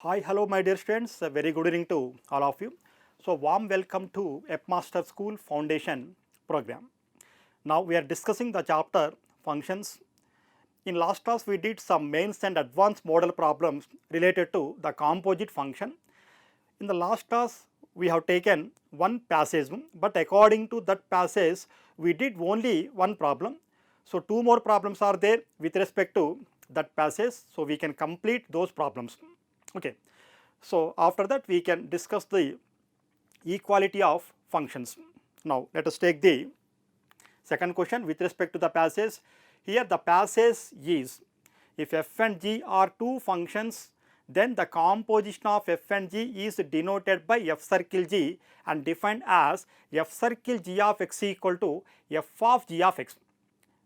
Hi, hello, my dear students. A very good evening to all of you. So, warm welcome to Master School Foundation program. Now, we are discussing the chapter functions. In last class, we did some mains and advanced model problems related to the composite function. In the last class, we have taken one passage, but according to that passage, we did only one problem. So, two more problems are there with respect to that passage. So, we can complete those problems. Okay. So, after that we can discuss the equality of functions. Now, let us take the second question with respect to the passage. Here the passage is, if f and g are two functions, then the composition of f and g is denoted by f circle g and defined as f circle g of x equal to f of g of x.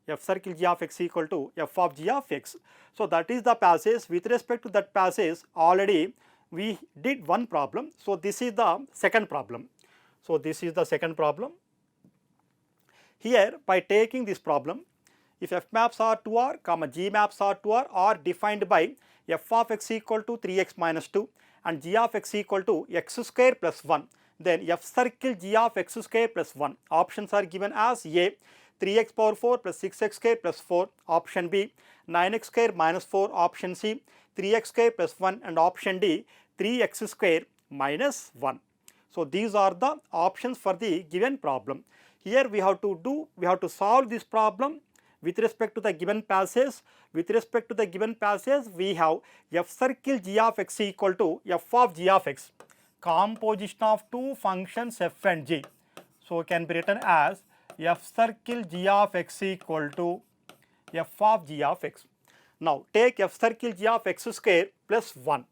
F circle g of x equal to f of g of x. So, that is the passage. With respect to that passage, already we did one problem. So, this is the second problem. So, this is the second problem. Here, by taking this problem, if f maps are to r comma g maps are to r are defined by f of x equal to 3x minus 2 and g of x equal to x square plus 1, then f circle g of x square plus 1. Options are given as A 3x power 4 plus 6x square plus 4, option B 9x square minus 4, option C 3x square plus 1, and option D 3x square minus 1. So, these are the options for the given problem. Here we have to solve this problem with respect to the given passage. With respect to the given passage, we have f circle g of x equal to f of g of x, composition of two functions f and g. So, it can be written as f circle g of x equal to f of g of x. Now, take f circle g of x square plus 1,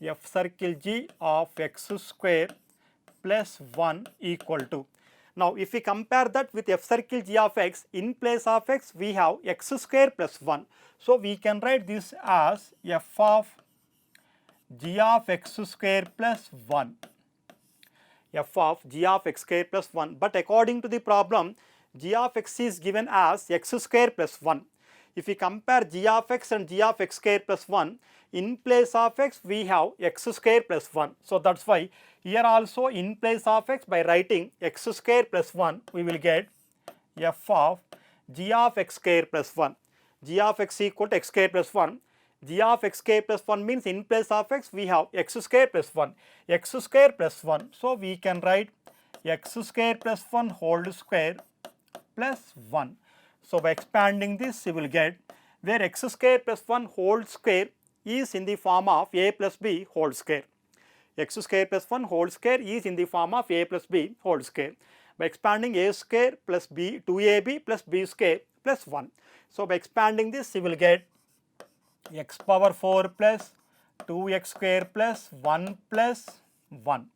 f circle g of x square plus 1 equal to. Now, if we compare that with f circle g of x, in place of x we have x square plus 1. So, we can write this as f of g of x square plus 1, f of g of x square plus 1, but according to the problem g of x is given as x square plus 1. If we compare g of x and g of x square plus 1, in place of x we have x square plus 1. So, that is why here also in place of x, by writing x square plus 1, we will get f of g of x square plus 1. G of x equal to x square plus 1. G of x square plus 1 means in place of x we have x square plus 1, x square plus 1. So, we can write x square plus 1 whole square plus 1. So, by expanding this, you will get where x square plus 1 whole square is in the form of a plus b whole square. X square plus 1 whole square is in the form of a plus b whole square. By expanding a square plus b, 2ab plus b square plus 1. So, by expanding this, you will get x power 4 plus 2x square plus 1 plus 1.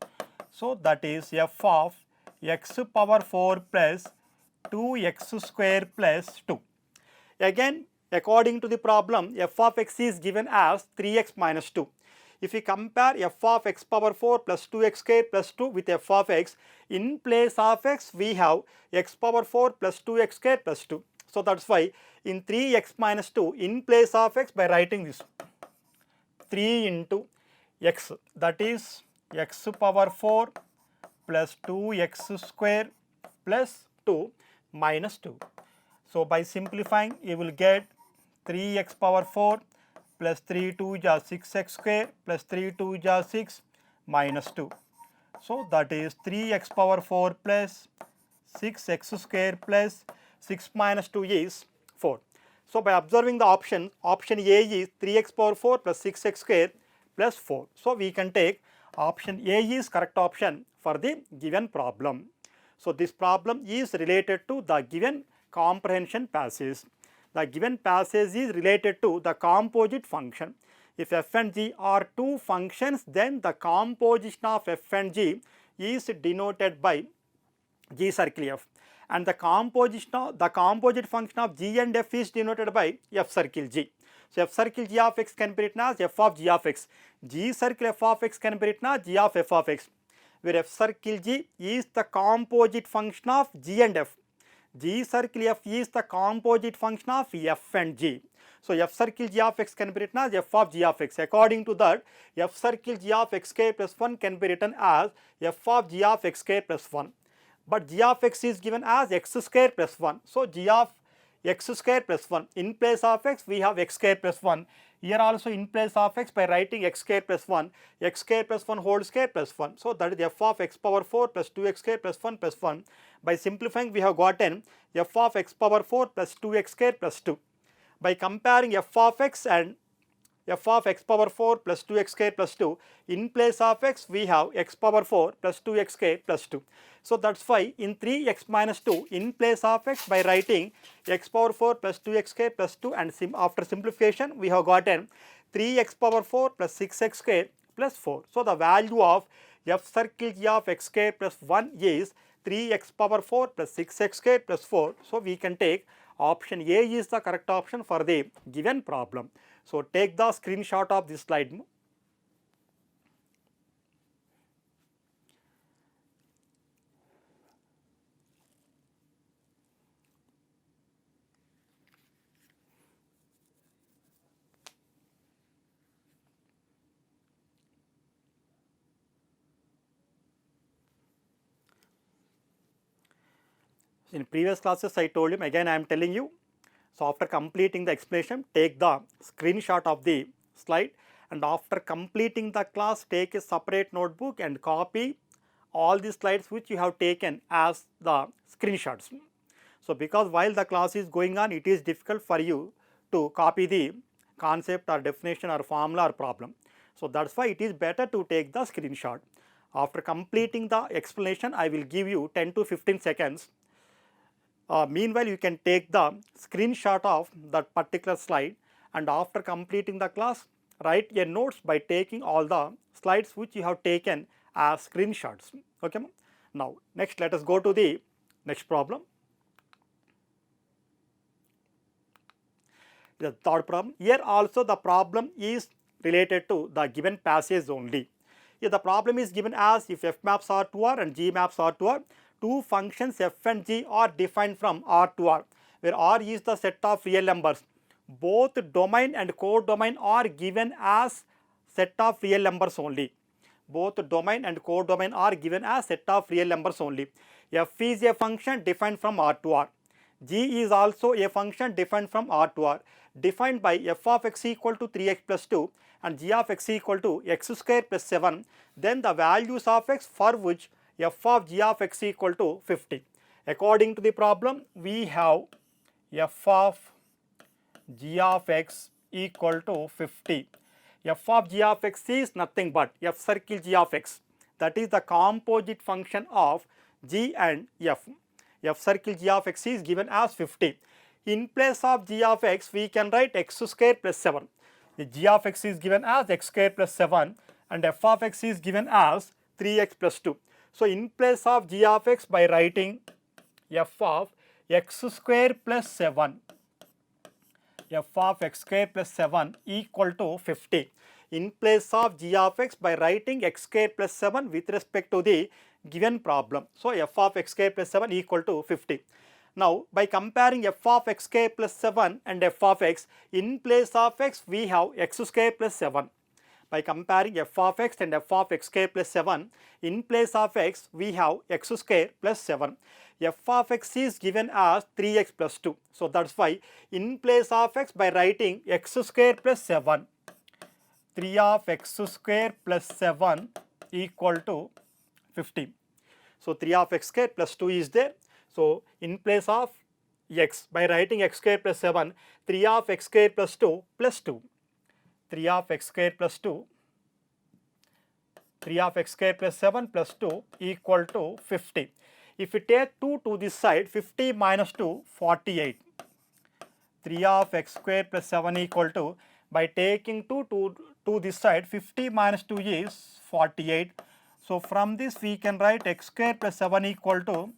So, that is f of x power 4 plus 2x square plus 2. Again, according to the problem, f of x is given as 3x minus 2. If we compare f of x power 4 plus 2x square plus 2 with f of x, in place of x we have x power 4 plus 2x square plus 2. So, that is why in 3x minus 2, in place of x, by writing this 3 into x, that is x power 4 plus 2x square plus 2 minus 2. So, by simplifying, you will get 3x power 4 plus 3 2 is 6x square plus 3 2 is 6 minus 2. So, that is 3x power 4 plus 6x square plus 6 minus 2 is 4. So, by observing the option A is 3x power 4 plus 6x square plus 4. So, we can take option A is correct option for the given problem. So, this problem is related to the given comprehension passage. The given passage is related to the composite function. If f and g are two functions, then the composition of f and g is denoted by g circle f, and the composite function of g and f is denoted by f circle g. So, f circle g of x can be written as f of g of x, g circle f of x can be written as g of f of x, where f circle g is the composite function of g and f. G circle f is the composite function of f and g. So f circle g of x can be written as f of g of x. According to that, f circle g of x square plus 1 can be written as f of g of x square plus 1. But g of x is given as x square plus 1. So g of x square plus 1. In place of x, we have x square plus 1. Here also in place of x, by writing x square plus 1, x square plus 1 whole square plus 1. So that is f of x power 4 plus 2x square plus 1 plus 1. By simplifying, we have gotten f of x power 4 plus 2x square plus 2. By comparing f of x and f of x power 4 plus 2x square plus 2, in place of x we have x power 4 plus 2x square plus 2. So that's why in 3x minus 2, in place of x, by writing x power 4 plus 2x square plus 2, and after simplification we have gotten 3x power 4 plus 6x square plus 4. So the value of f circle g of x square plus 1 is 3x power 4 plus 6x square plus 4. So we can take option A is the correct option for the given problem. So take the screenshot of this slide. In previous classes I told him, again I am telling you. So after completing the explanation, take the screenshot of the slide, and after completing the class, take a separate notebook and copy all the slides which you have taken as the screenshots. So because while the class is going on, it is difficult for you to copy the concept or definition or formula or problem. So that's why it is better to take the screenshot. After completing the explanation, I will give you 10 to 15 seconds. Meanwhile, you can take the screenshot of that particular slide, and after completing the class, write your notes by taking all the slides which you have taken as screenshots. Okay. Now next, let us go to the next problem. The third problem. Here also the problem is related to the given passage only. Here the problem is given as if f maps R to R and g maps R to R, two functions f and g are defined from R to R, where R is the set of real numbers. Both domain and codomain are given as set of real numbers only. Both domain and codomain are given as set of real numbers only. F is a function defined from R to R. G is also a function defined from R to R, defined by f of x equal to 3x plus 2 and g of x equal to x square plus 7. Then the values of x for which f of g of x equal to 50. According to the problem, we have f of g of x equal to 50. F of g of x is nothing but f circle g of x. That is the composite function of g and f. F circle g of x is given as 50. In place of g of x, we can write x square plus 7. The g of x is given as x square plus 7 and f of x is given as 3x plus 2. So in place of g of x, by writing f of x square plus 7, f of x square plus 7 equal to 50. In place of g of x, by writing x square plus 7 with respect to the given problem. So f of x square plus 7 equal to 50. Now by comparing f of x square plus 7 and f of x, in place of x we have x square plus 7. By comparing f of x and f of x square plus 7, in place of x we have x square plus 7. F of x is given as 3x plus 2. So that's why in place of x, by writing x square plus 7, 3 of x square plus 7 equal to 50. So 3 of x square plus 2 is there. So in place of x, by writing x square plus 7, 3 of x square plus 2 plus 2. 3 of x square plus 2, 3 of x square plus 7 plus 2 equal to 50. If we take 2 to this side, 50 minus 2, 48. 3 of x square plus 7 equal to, by taking 2 to this side, 50 minus 2 is 48. So from this we can write x square plus 7 equal to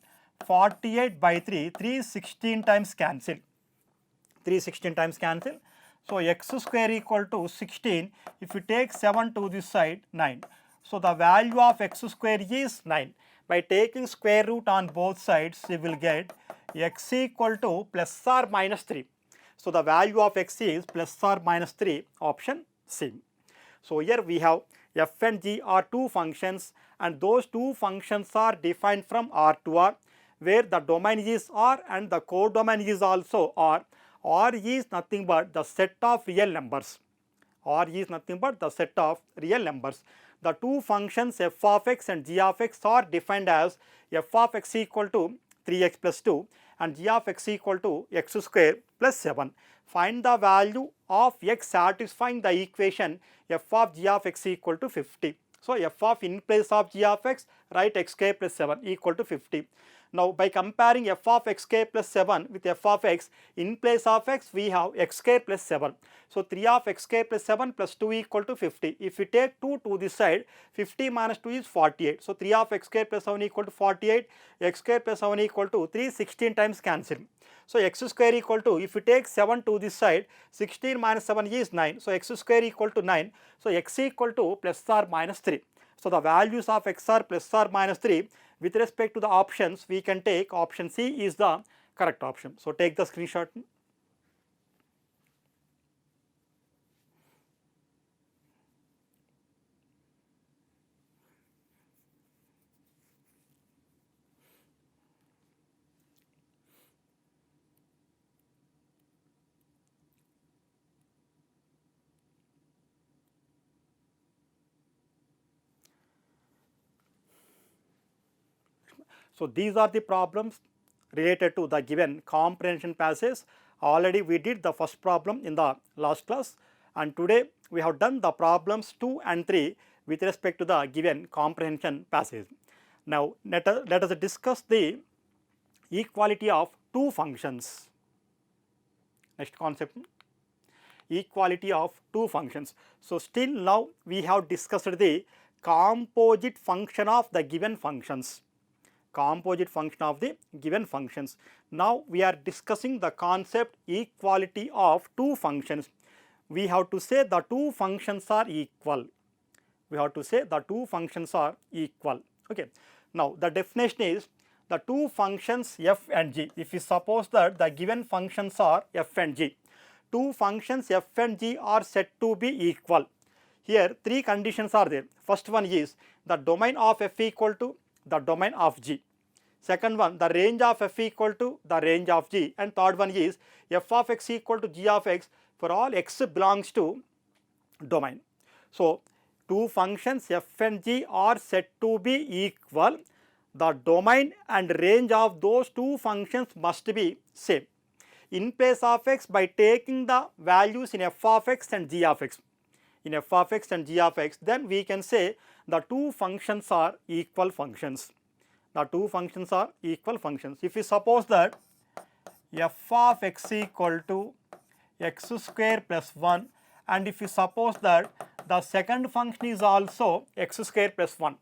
48 by 3, 316 times cancel. 316 times cancel. So x square equal to 16. If you take 7 to this side, 9. So the value of x square is 9. By taking square root on both sides, we will get x equal to plus or minus 3. So the value of x is plus or minus 3, option C. So here we have f and g are two functions, and those two functions are defined from R to R, where the domain is R and the codomain is also R. R is nothing but the set of real numbers. R is nothing but the set of real numbers. The two functions f of x and g of x are defined as f of x equal to 3x plus 2 and g of x equal to x square plus 7. Find the value of x satisfying the equation f of g of x equal to 50. So f of in place of g of x, write x square plus 7 equal to 50. Now by comparing f of x square plus 7 with f of x, in place of x we have x square plus 7. So 3 of x square plus 7 plus 2 equal to 50. If we take 2 to this side, 50 minus 2 is 48. So 3 of x square plus 7 equal to 48, x square plus 7 equal to 3, 16 times cancel. So x square equal to, if we take 7 to this side, 16 minus 7 is 9. So x square equal to 9. So x equal to plus or minus 3. So the values of x are plus or minus 3. With respect to the options, we can take option C is the correct option. So take the screenshot. So these are the problems related to the given comprehension passage. Already we did the first problem in the last class, and today we have done the problems 2 and 3 with respect to the given comprehension passage. Now let us discuss the equality of two functions. Next concept, equality of two functions. So still now we have discussed the composite function of the given functions. Composite function of the given functions. Now we are discussing the concept equality of two functions. We have to say the two functions are equal. We have to say the two functions are equal. Okay. Now the definition is the two functions f and g. If we suppose that the given functions are f and g, two functions f and g are said to be equal. Here three conditions are there. First one is the domain of f equal to the domain of g. Second one, the range of f equal to the range of g. And third one is f of x equal to g of x for all x belongs to domain. So two functions f and g are said to be equal. The domain and range of those two functions must be same. In place of x, by taking the values in f of x and g of x, in f of x and g of x, then we can say the two functions are equal functions. The two functions are equal functions. If we suppose that f of x equal to x square plus 1, and if we suppose that the second function is also x square plus 1.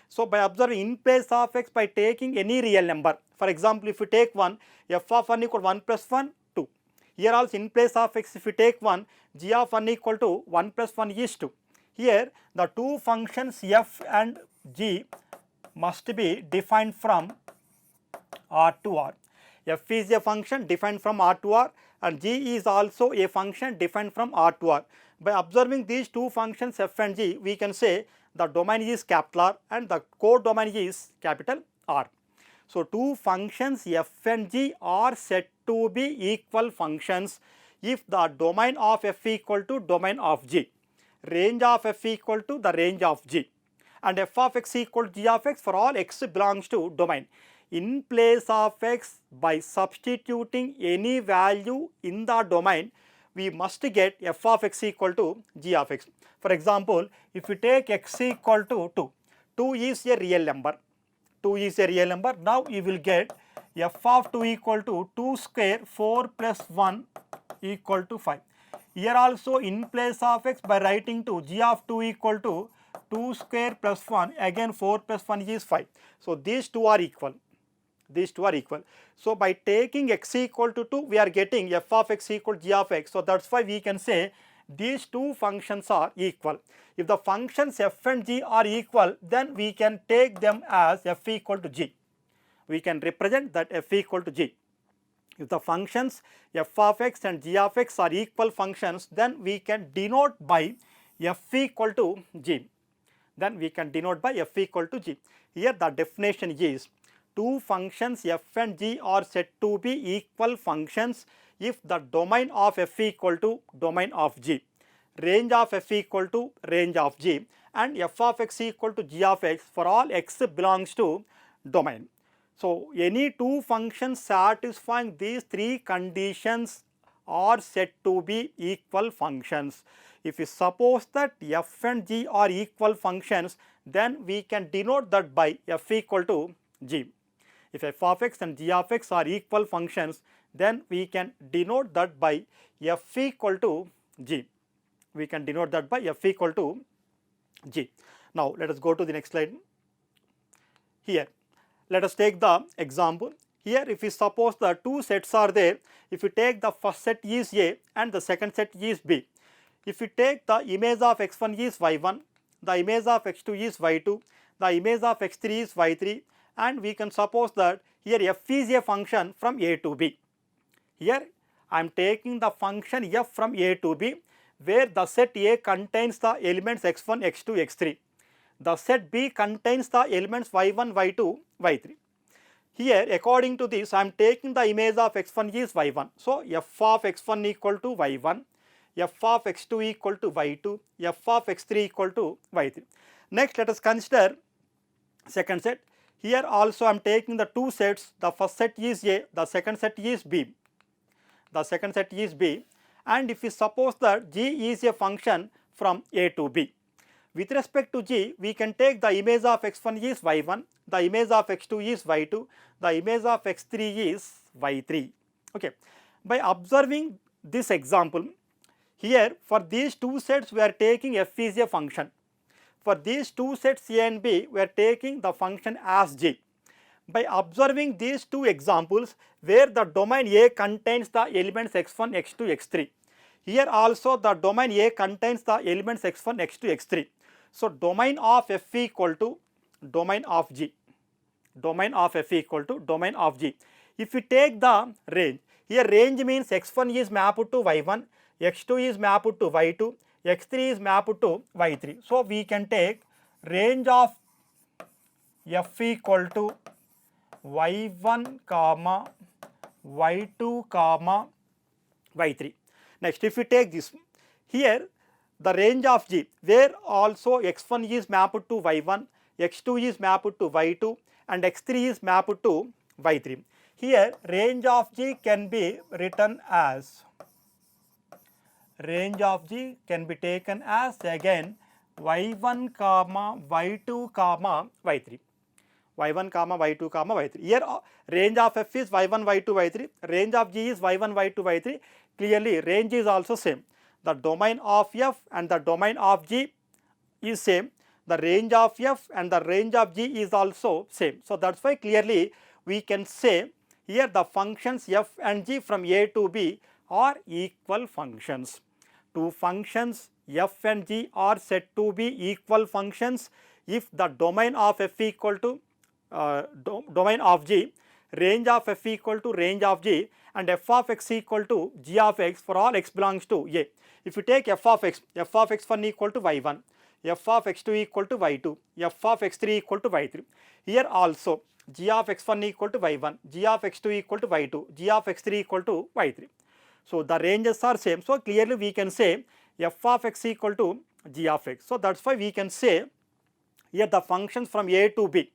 So by observing in place of x, by taking any real number, for example if we take 1, f of 1 equal to 1 plus 1, 2. Here also in place of x, if we take 1, g of 1 equal to 1 plus 1 is 2. Here the two functions f and g must be defined from R to R. F is a function defined from R to R, and g is also a function defined from R to R. By observing these two functions f and g, we can say the domain is capital R and the codomain is capital R. So two functions f and g are said to be equal functions if the domain of f equal to domain of g, range of f equal to the range of g, and f of x equal to g of x for all x belongs to domain. In place of x, by substituting any value in the domain, we must get f of x equal to g of x. For example, if we take x equal to 2, 2 is a real number. 2 is a real number. Now you will get f of 2 equal to 2 square 4 plus 1 equal to 5. Here also in place of x, by writing to g of 2 equal to 2 square plus 1, again 4 plus 1 is 5. So these two are equal. These two are equal. So by taking x equal to 2, we are getting f of x equal to g of x. So that's why we can say these two functions are equal. If the functions f and g are equal, then we can take them as f equal to g. We can represent that f equal to g. If the functions f of x and g of x are equal functions, then we can denote by f equal to g. Then we can denote by f equal to g. Here the definition is two functions f and g are said to be equal functions if the domain of f equal to domain of g, range of f equal to range of g, and f of x equal to g of x for all x belongs to domain. So, any two functions satisfying these three conditions are said to be equal functions. If we suppose that f and g are equal functions, then we can denote that by f equal to g. If f of x and g of x are equal functions, then we can denote that by f equal to g. We can denote that by f equal to g. Now, let us go to the next slide. Here, let us take the example. Here, if we suppose the two sets are there, if we take the first set is A and the second set is B. If we take the image of x1 is y1, the image of x2 is y2, the image of x3 is y3, and we can suppose that here f is a function from A to B. Here I am taking the function f from A to B, where the set A contains the elements x1, x2, x3. The set B contains the elements y1, y2, y3. Here, according to this, I am taking the image of x1 is y1. So, f of x1 equal to y1, f of x2 equal to y2, f of x3 equal to y3. Next, let us consider second set. Here also I am taking the two sets. The first set is A, the second set is B. The second set is B, and if we suppose that g is a function from A to B. With respect to g, we can take the image of x1 is y1, the image of x2 is y2, the image of x3 is y3. Okay. By observing this example, here for these two sets we are taking f is a function. For these two sets A and B, we are taking the function as g. By observing these two examples where the domain A contains the elements x1, x2, x3. Here also the domain A contains the elements x1, x2, x3. So, domain of f equal to domain of g. Domain of f equal to domain of g. If we take the range, here range means x1 is mapped to y1, x2 is mapped to y2, x3 is mapped to y3. So, we can take range of f equal to y1 comma y2 comma y3. Next, if we take this, here the range of g, where also x1 is mapped to y1, x2 is mapped to y2, and x3 is mapped to y3. Here range of g can be written as, range of g can be taken as again y1 comma y2 comma y3. y1 comma y2 comma y3. Here range of f is y1, y2, y3, range of g is y1, y2, y3. Clearly range is also same. The domain of f and the domain of g is same. The range of f and the range of g is also same. So, that is why clearly we can say here the functions f and g from A to B are equal functions. Two functions f and g are said to be equal functions if the domain of f equal to domain of g, range of f equal to range of g, and f of x equal to g of x for all x belongs to A. If you take f of x1 equal to y1, f of x2 equal to y2, f of x3 equal to y3. Here also g of x1 equal to y1, g of x2 equal to y2, g of x3 equal to y3. So, the ranges are same. So, clearly we can say f of x equal to g of x. So, that is why we can say here the functions from A to B.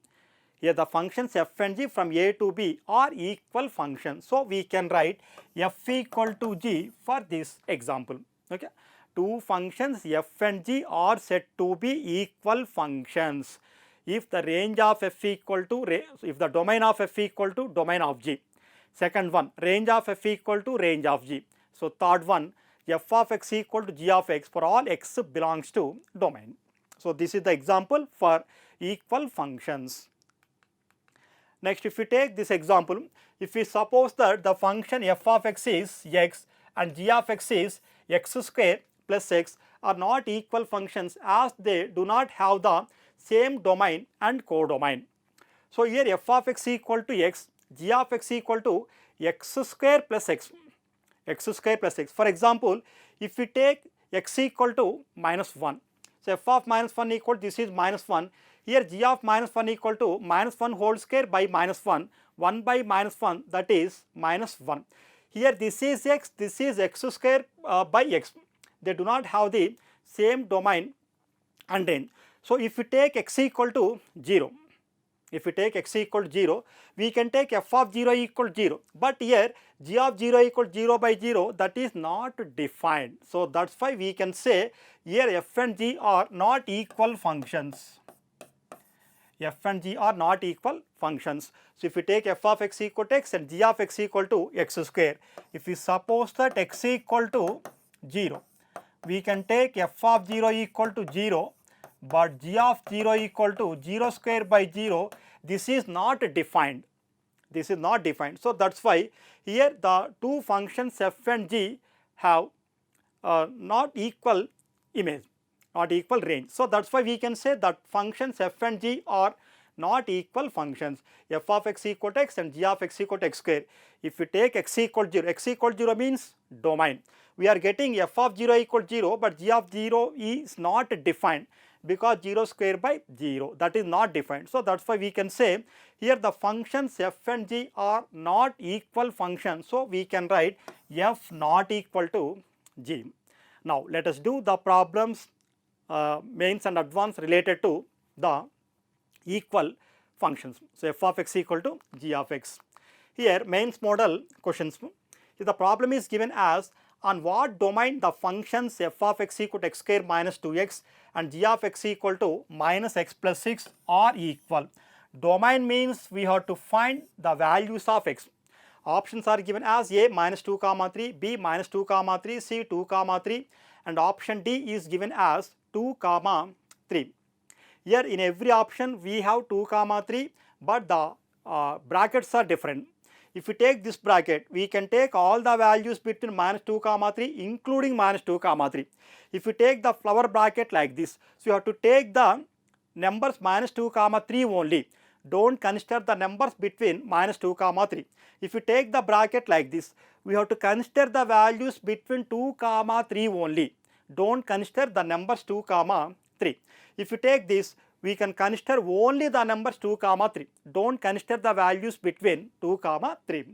Here the functions f and g from A to B are equal functions. So, we can write f equal to g for this example. Okay. Two functions f and g are said to be equal functions if the range of f equal to, if the domain of f equal to domain of g. Second one, range of f equal to range of g. So, third one, f of x equal to g of x for all x belongs to domain. So, this is the example for equal functions. Next, if we take this example, if we suppose that the function f of x is x and g of x is x square plus x are not equal functions as they do not have the same domain and codomain. So, here f of x equal to x, g of x equal to x square plus x, x square plus x. For example, if we take x equal to minus 1, so f of minus 1 equal, this is minus 1, here g of minus 1 equal to minus 1 whole square by minus 1 by minus 1, that is minus 1. Here this is x square by x, they do not have the same domain and range. So if we take x equal to 0, if we take x equal to 0, we can take f of 0 equal to 0, but here g of 0 equal to 0 by 0, that is not defined. So that's why we can say here f and g are not equal functions. F and g are not equal functions. So if we take f of x equal to x and g of x equal to x square, if we suppose that x equal to 0, we can take f of 0 equal to 0, but g of 0 equal to 0 square by 0, this is not defined. This is not defined. So that's why here the two functions f and g have not equal image, not equal range. So that's why we can say that functions f and g are not equal functions. F of x equal to x and g of x equal to x square. If we take x equal to 0, x equal to 0 means domain. We are getting f of 0 equal to 0, but g of 0 is not defined, because 0 square by 0, that is not defined. So that's why we can say here the functions f and g are not equal functions. So we can write f not equal to g. Now let us do the problems mains and advanced related to the equal functions. So f of x equal to g of x. Here mains model questions. If the problem is given as on what domain the functions f of x equal to x square minus 2x and g of x equal to minus x plus 6 are equal. Domain means we have to find the values of x. Options are given as A minus 2 comma 3, B minus 2 comma 3, C 2 comma 3, and option D is given as 2 comma 3. Here in every option we have 2 comma 3, but the brackets are different. If we take this bracket, we can take all the values between minus 2 comma 3 including minus 2 comma 3. If we take the flower bracket like this, so you have to take the numbers minus 2 comma 3 only. Don't consider the numbers between minus 2 comma 3. If you take the bracket like this, we have to consider the values between 2 comma 3 only. Don't consider the numbers 2 comma 3. If you take this, we can consider only the numbers 2 comma 3. Don't consider the values between 2 comma 3.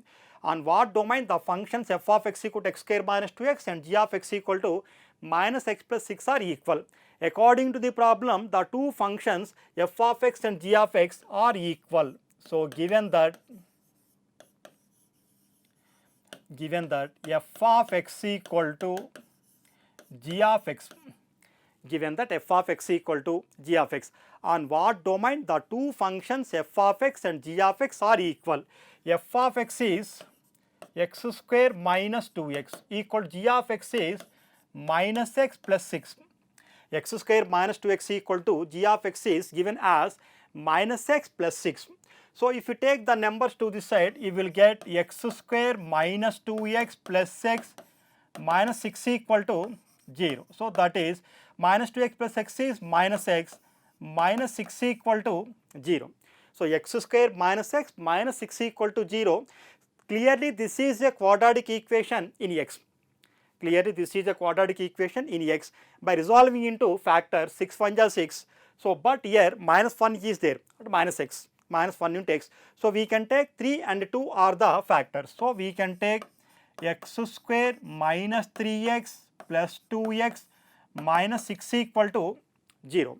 On what domain the functions f of x equal to x square minus 2x and g of x equal to minus x plus 6 are equal. According to the problem, the two functions f of x and g of x are equal. So given that f of x equal to g of x, given that f of x equal to g of x, on what domain the two functions f of x and g of x are equal. F of x is x square minus 2x equal to g of x is minus x plus 6. X square minus 2x equal to g of x is given as minus x plus 6. So if you take the numbers to this side, you will get x square minus 2x plus x minus 6 equal to 0. So that is minus 2x plus x is minus x, minus 6 equal to 0. So x square minus x minus 6 equal to 0. Clearly this is a quadratic equation in x. Clearly this is a quadratic equation in x by resolving into factor 6 1 is 6. So but here minus 1 is there, minus x, minus 1 into x. So we can take 3 and 2 are the factors. So we can take x square minus 3x plus 2x minus 6 equal to 0.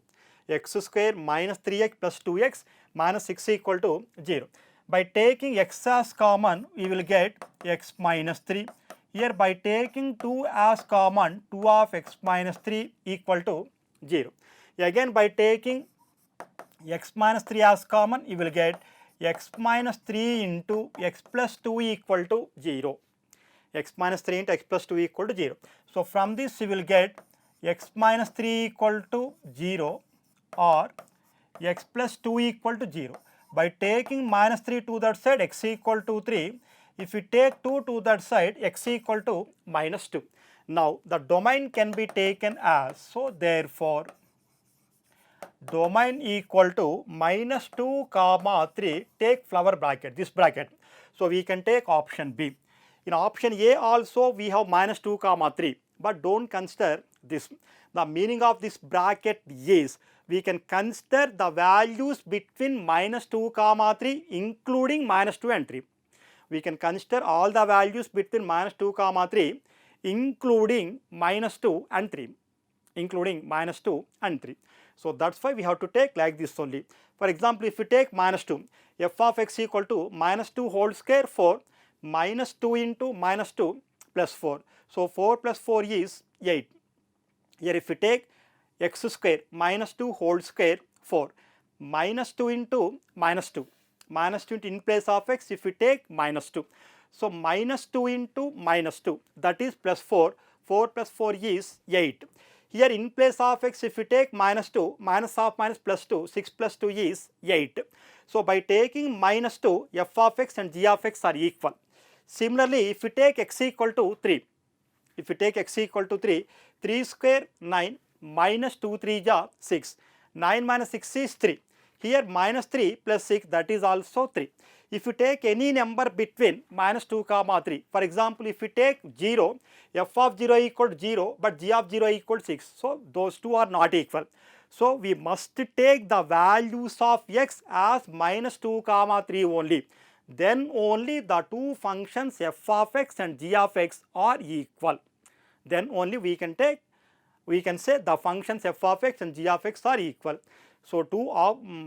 X square minus 3x plus 2x minus 6 equal to 0. By taking x as common, we will get x minus 3. Here by taking 2 as common, 2 of x minus 3 equal to 0. Again by taking x minus 3 as common, you will get x minus 3 into x plus 2 equal to 0. X minus 3 into x plus 2 equal to 0. So from this you will get x minus 3 equal to 0 or x plus 2 equal to 0. By taking minus 3 to that side, x equal to 3. If we take 2 to that side, x equal to minus 2. Now the domain can be taken as, so therefore domain equal to minus 2 comma 3, take flower bracket, this bracket. So we can take option B. In option A also we have minus 2 comma 3, but don't consider this. The meaning of this bracket is we can consider the values between minus 2 comma 3 including minus 2 and 3. We can consider all the values between minus 2 comma 3 including minus 2 and 3, including minus 2 and 3. So that's why we have to take like this only. For example, if we take minus 2, f of x equal to minus 2 whole square for minus 2 into minus 2 plus 4. So 4 plus 4 is 8. Here if we take x square minus 2 whole square for minus 2 into minus 2. Minus 2 in place of x if we take minus 2. So minus 2 into minus 2, that is plus 4. 4 plus 4 is 8. Here in place of x if we take minus 2, minus of minus plus 2, 6 plus 2 is 8. So by taking minus 2, f of x and g of x are equal. Similarly, if we take x equal to 3, if we take x equal to 3, 3 square 9 minus 2 3 ja 6, 9 minus 6 is 3. Here minus 3 plus 6, that is also 3. If you take any number between minus 2 comma 3, for example, if we take 0, f of 0 equal to 0, but g of 0 equal to 6. So those two are not equal. So we must take the values of x as minus 2 comma 3 only. Then only the two functions f of x and g of x are equal. Then only we can say the functions f of x and g of x are equal. So two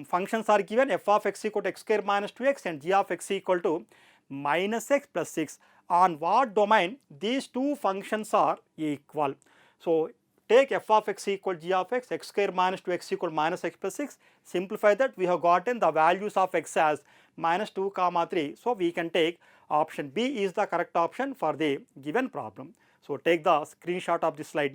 functions are given, f of x equal to x square minus 2x and g of x equal to minus x plus 6. On what domain these two functions are equal? So take f of x equal g of x, x square minus 2x equal minus x plus 6. Simplify that, we have gotten the values of x as minus 2 comma 3. So we can take option B is the correct option for the given problem. So take the screenshot of this slide.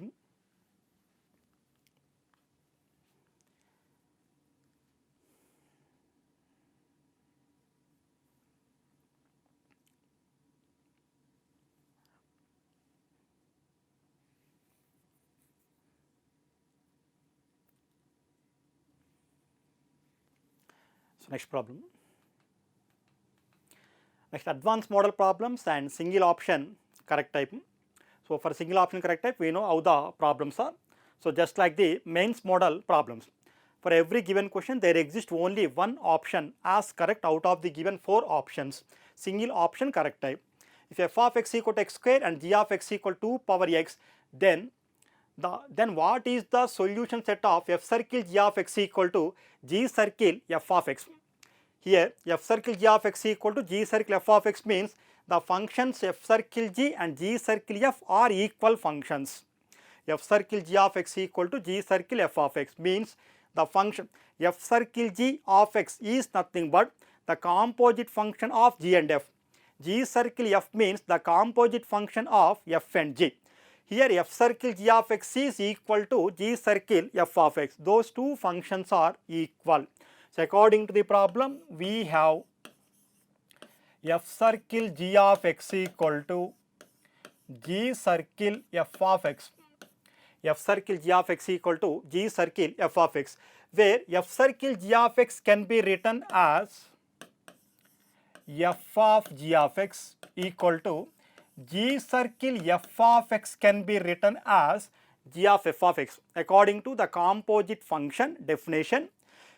So next problem. Next, advanced model problems and single option correct type. So for single option correct type, we know how the problems are. So just like the mains model problems, for every given question there exists only one option as correct out of the given 4 options. Single option correct type. If f of x equal to x square and g of x equal to 2 power x, then what is the solution set of f circle g of x equal to g circle f of x? Here f circle g of x equal to g circle f of x means the functions f circle g and g circle f are equal functions. F circle g of x equal to g circle f of x means the function f circle g of x is nothing but the composite function of g and f. G circle f means the composite function of f and g. Here f circle g of x is equal to g circle f of x. Those two functions are equal. So according to the problem, we have f circle g of x equal to g circle f of x. F circle g of x equal to g circle f of x, where f circle g of x can be written as f of g of x equal to g circle f of x can be written as g of f of x. According to the composite function definition,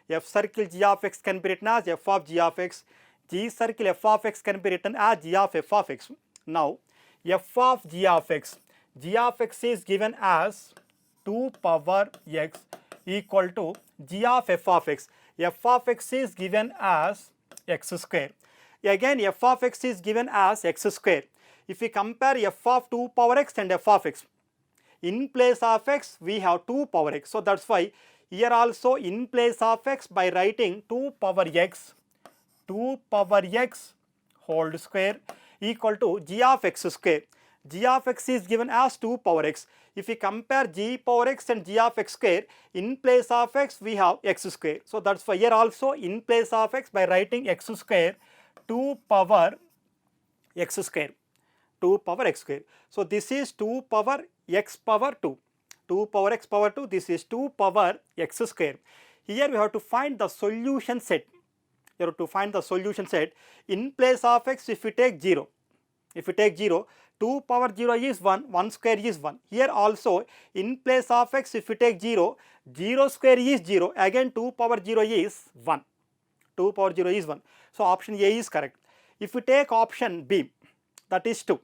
f circle g of x can be written as f of g of x, g circle f of x can be written as g of f of x. Now f of g of x is given as 2 power x equal to g of f of x. F of x is given as x square. Again f of x is given as x square. If we compare f of 2 power x and f of x, in place of x we have 2 power x. So that's why here also in place of x by writing 2 power x whole square equal to g of x square. G of x is given as 2 power x. If we compare g power x and g of x square, in place of x we have x square. So that's why here also in place of x by writing x square 2 power x square. 2 power x square. So this is 2 power x power 2. 2 power x power 2, this is 2 power x square. Here we have to find the solution set. You have to find the solution set. In place of x, if we take 0, 2 power 0 is 1, 1 square is 1. Here also in place of x, if we take 0, 0 square is 0, again 2 power 0 is 1, 2 power 0 is 1. So option A is correct. If we take option B, that is 2.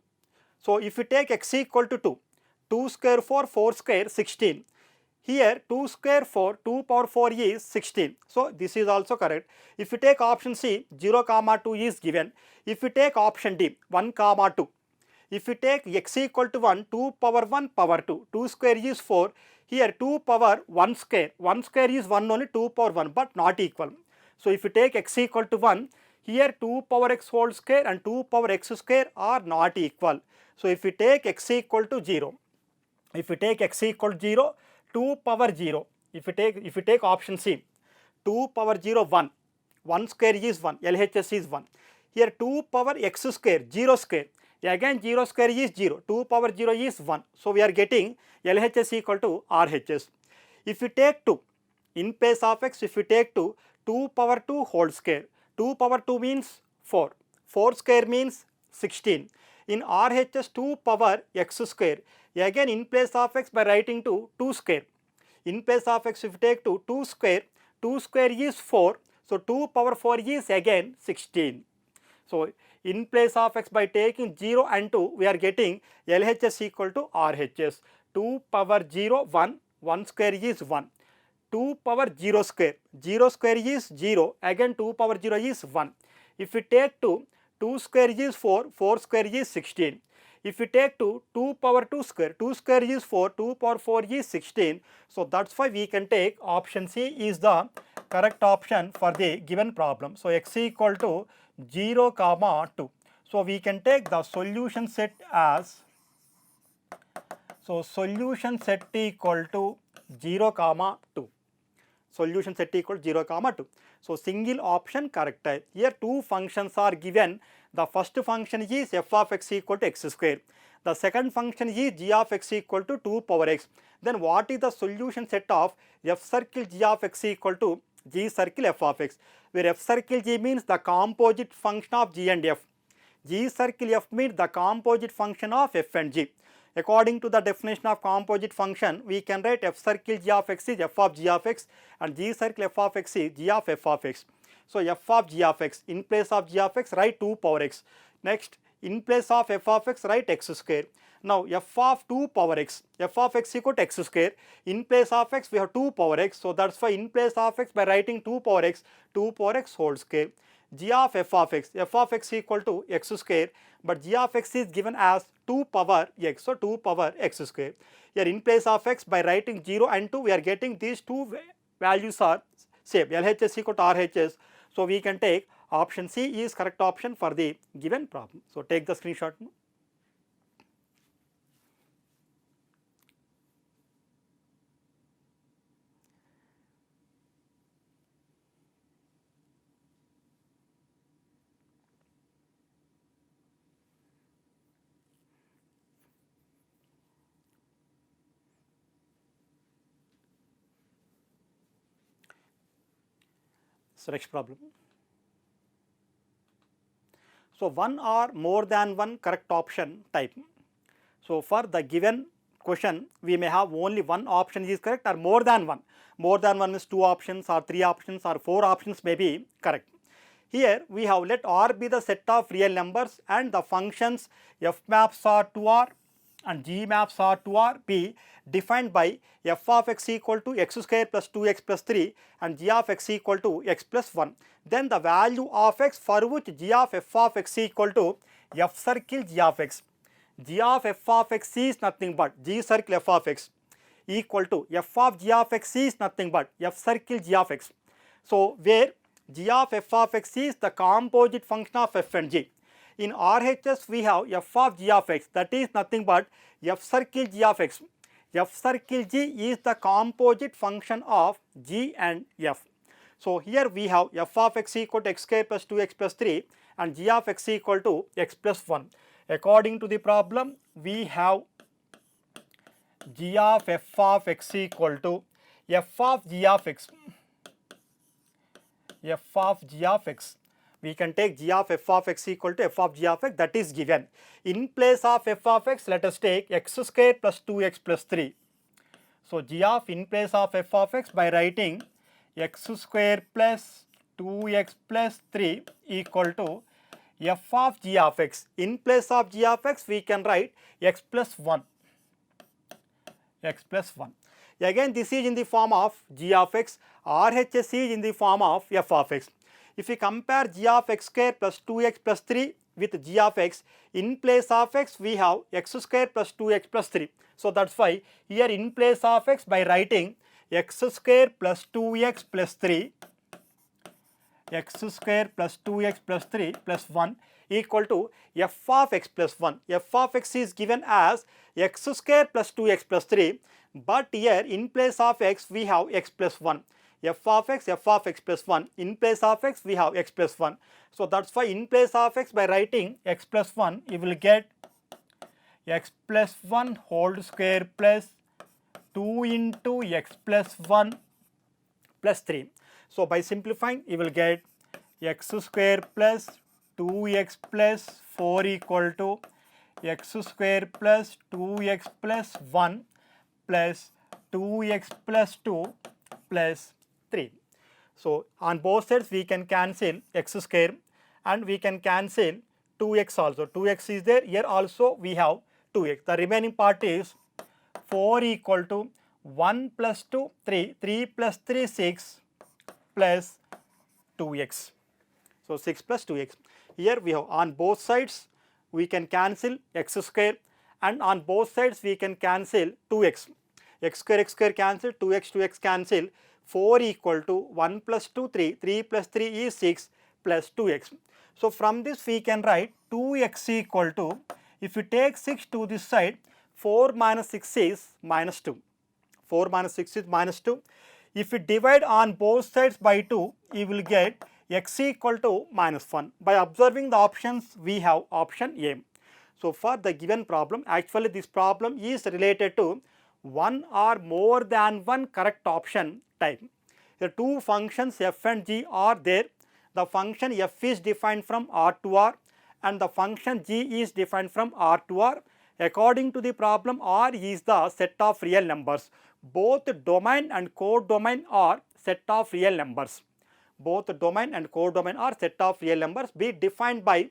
So if we take x equal to 2, 2 square 4, 4 square 16. Here 2 square 4, 2 power 4 is 16. So this is also correct. If we take option C, 0 comma 2 is given. If we take option D, 1 comma 2. If we take x equal to 1, 2 power 1 power 2, 2 square is 4. Here 2 power 1 square is 1 only, 2 power 1 but not equal. So if we take x equal to 1, here 2 power x whole square and 2 power x square are not equal. So if we take x equal to 0, 2 power 0, if we take option C, 2 power 0 1, 1 square is 1, LHS is 1. Here 2 power x square, 0 square, again 0 square is 0, 2 power 0 is 1. So we are getting LHS equal to RHS. If we take 2, in place of x, if we take 2, 2 power 2 whole square, 2 power 2 means 4, 4 square means 16. In RHS 2 power x square, again in place of x by writing 2 square. In place of x, if you take 2 square, 2 square is 4, so 2 power 4 is again 16. So in place of x by taking 0 and 2, we are getting LHS equal to RHS. 2 power 0 1, 1 square is 1. 2 power 0 square, 0 square is 0, again 2 power 0 is 1. If we take 2, 2 square is 4, 4 square is 16. If we take 2, 2 power 2 square, 2 square is 4, 2 power 4 is 16. So that's why we can take option C is the correct option for the given problem. So x equal to 0 comma 2. So we can take the solution set as, so solution set equal to 0 comma 2. Solution set equal to 0 comma 2. So single option correct type. Here two functions are given. The first function is f of x equal to x square. The second function is g of x equal to 2 power x. Then what is the solution set of f circle g of x equal to g circle f of x, where f circle g means the composite function of g and f. G circle f means the composite function of f and g. According to the definition of composite function, we can write f circle g of x is f of g of x and g circle f of x is g of f of x. So f of g of x, in place of g of x write 2 power x. Next, in place of f of x write x square. Now f of 2 power x, f of x equal to x square. In place of x we have 2 power x. So that's why in place of x by writing 2 power x whole square. G of f of x equal to x square, but g of x is given as 2 power x, so 2 power x square. Here in place of x by writing 0 and 2 we are getting these two values are same, LHS equal to RHS. So we can take option C is correct option for the given problem. So take the screenshot. So next problem. So one or more than one correct option type. So for the given question, we may have only one option is correct or more than one. More than one is 2 options or 3 options or 4 options may be correct. Here we have let R be the set of real numbers and the functions f maps R to R and g maps R to R be defined by f of x equal to x square plus 2x plus 3 and g of x equal to x plus 1. Then the value of x for which g of f of x equal to f circle g of x. G of f of x is nothing but g circle f of x equal to f of g of x is nothing but f circle g of x. So where g of f of x is the composite function of f and g. In RHS we have f of g of x, that is nothing but f circle g of x. F circle g is the composite function of g and f. So here we have f of x equal to x square plus 2x plus 3 and g of x equal to x plus 1. According to the problem, we have g of f of x equal to f of g of x f of g of x. We can take g of f of x equal to f of g of x, that is given. In place of f of x, let us take x square plus 2x plus 3. So g of in place of f of x by writing x square plus 2x plus 3 equal to f of g of x. In place of g of x, we can write x plus 1. X plus 1. Again, this is in the form of g of x. RHS is in the form of f of x. If we compare g of x square plus 2x plus 3 with g of x, in place of x we have x square plus 2x plus 3. So that's why here in place of x by writing x square plus 2x plus 3, x square plus 2x plus 3 plus 1 equal to f of x plus 1. f of x is given as x square plus 2x plus 3, but here in place of x we have x plus 1. f of x plus 1. In place of x we have x plus 1. So that's why in place of x by writing x plus 1, you will get x plus 1 whole square plus 2 into x plus 1 plus 3. So by simplifying, you will get x square plus 2x plus 4 equal to x square plus 2x plus 1 plus 2x plus 2 plus 3. So on both sides we can cancel x square and we can cancel 2x also. 2x is there, here also we have 2x. The remaining part is 4 equal to 1 plus 2, 3, 3 plus 3, 6 plus 2x. So 6 plus 2x. Here we have on both sides we can cancel x square and on both sides we can cancel 2x. x square cancel, 2x cancel, 4 equal to 1 plus 2, 3, 3 plus 3 is 6 plus 2x. So from this we can write 2x equal to, if you take 6 to this side, 4 minus 6 is minus 2. 4 minus 6 is minus 2. If you divide on both sides by 2, you will get x equal to minus 1. By observing the options, we have option A. So for the given problem, actually this problem is related to one or more than one correct option type. The two functions f and g are there. The function f is defined from R to R and the function g is defined from R to R. According to the problem, R is the set of real numbers. Both domain and codomain are set of real numbers. Both domain and codomain are set of real numbers, be defined by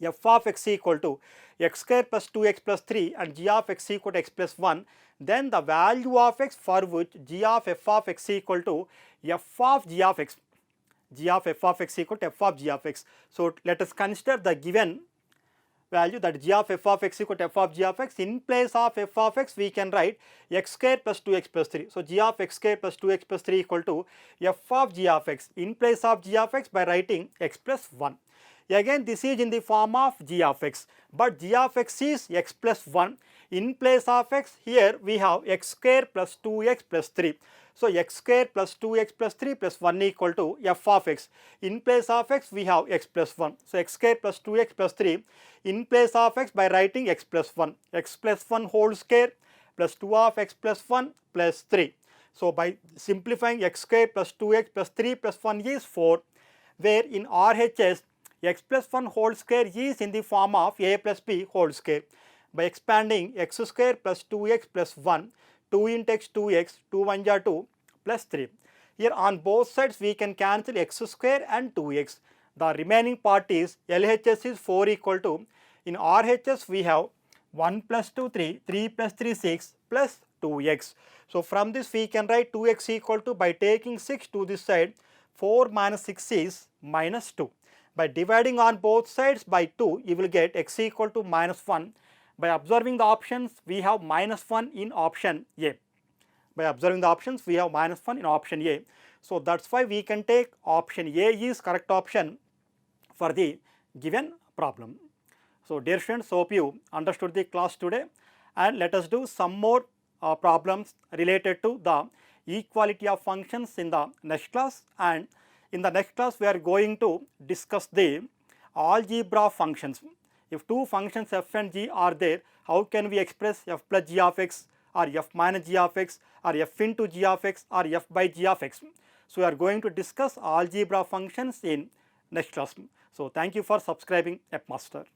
f of x equal to x square plus 2x plus 3 and g of x equal to x plus 1, then the value of x for which g of f of x equal to f of g of x, g of f of x equal to f of g of x. So let us consider the given value, that g of f of x equal to f of g of x. In place of f of x we can write x square plus 2x plus 3. So g of x square plus 2x plus 3 equal to f of g of x. In place of g of x by writing x plus 1. Again this is in the form of g of x, but g of x is x plus 1. In place of x, here we have x square plus 2x plus 3. So x square plus 2x plus 3 plus 1 equal to f of x. In place of x we have x plus 1. So x square plus 2x plus 3. In place of x by writing x plus 1. x plus 1 whole square plus 2 of x plus 1 plus 3. So by simplifying, x square plus 2x plus 3 plus 1 is 4, where in RHS x plus 1 whole square is in the form of a plus b whole square. By expanding, x square plus 2x plus 1, 2 into x 2x, 2 1 are 2 plus 3. Here on both sides we can cancel x square and 2x. The remaining part is LHS is 4 equal to, in RHS we have 1 plus 2 3, 3 plus 3 6 plus 2x. So from this we can write 2x equal to, by taking 6 to this side, 4 minus 6 is minus 2. By dividing on both sides by 2, you will get x equal to minus 1. By observing the options, we have minus 1 in option A. By observing the options, we have minus 1 in option A. So that's why we can take option A is correct option for the given problem. So dear students, hope you understood the class today, and let us do some more problems related to the equality of functions in the next class. And in the next class we are going to discuss the algebra of functions. If two functions f and g are there, how can we express f plus g of x or f minus g of x or f into g of x or f by g of x? So we are going to discuss algebra functions in next class. So thank you for subscribing AppMaster.